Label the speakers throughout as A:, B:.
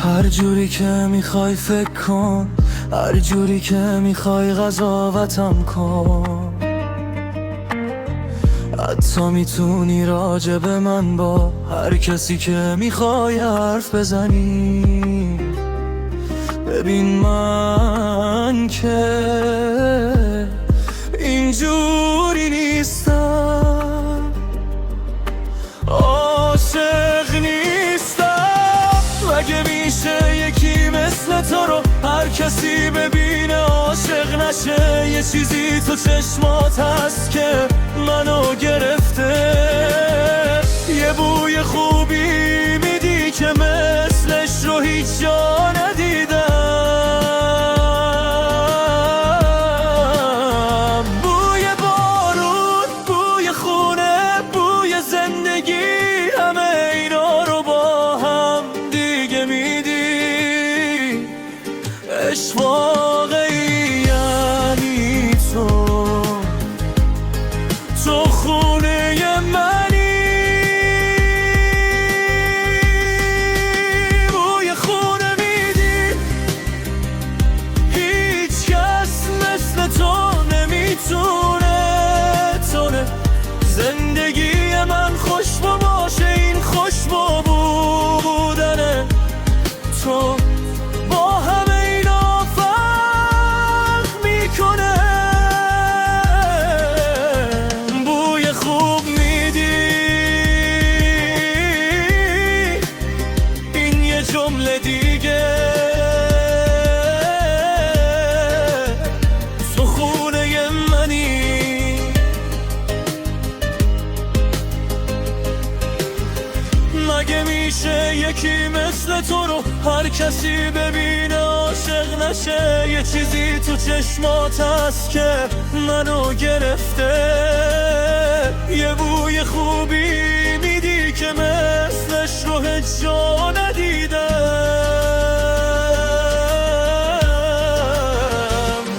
A: هر جوری که میخوای فکر کن، هر جوری که میخوای قضاوتم کن. حتی میتونی راجع به من با هر کسی که میخوای حرف بزنی. ببین من که اینجوری نیستم، عاشق نیستم. مگه میشه یکی مثل تو رو هر کسی ببینه عاشق نشه؟ یه چیزی تو چشمات هست که منو گرفته، یه بوی خوبی میدی که مثلش رو هیچ جا ندیدم. بوی بارون، بوی خونه، بوی زندگی، همه اینا رو با هم دیگه میدی. عشق واقعی یعنی تو خونه منی. بوی خونه میدی، هیچ کس مثل تو نمیتونه تونه زندگی من خوشبو باشه. این خوشبو بودنه تو با همه اینا فرق میکنه. بوی خوب میدی، این یه جمله دیگه. تو خونه منی. مگه میشه یکی مثل تو رو هر کسی ببینه عاشق نشه؟ یه چیزی تو چشمات هست که منو گرفته، یه بوی خوبی میدی که مثلش رو هیچ جا ندیدم.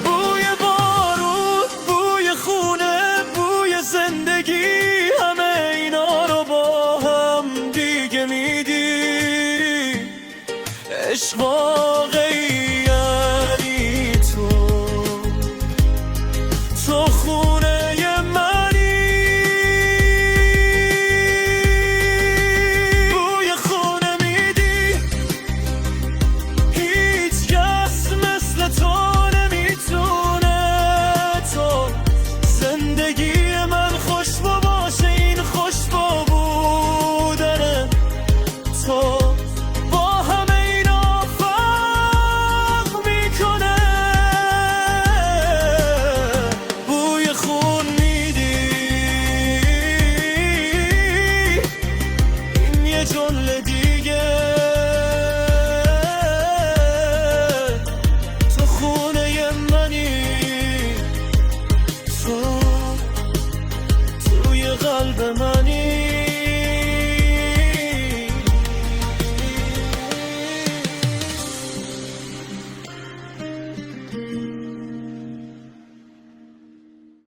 A: بوی بارون، بوی خونه، بوی زندگی، همه اینا رو با هم دیگه میدی. عشق واقعی یعنی تو خونه منی. بوی خونه میدی، هیچ کس مثل تو نمیتونه تو زندگی من خوشبو باشه. این خوشبو بودنه تو با همه اینا فرق میکنه. بوی خون میدی، این یه جمله دیگه. تو خونه منی، تو توی قلب من.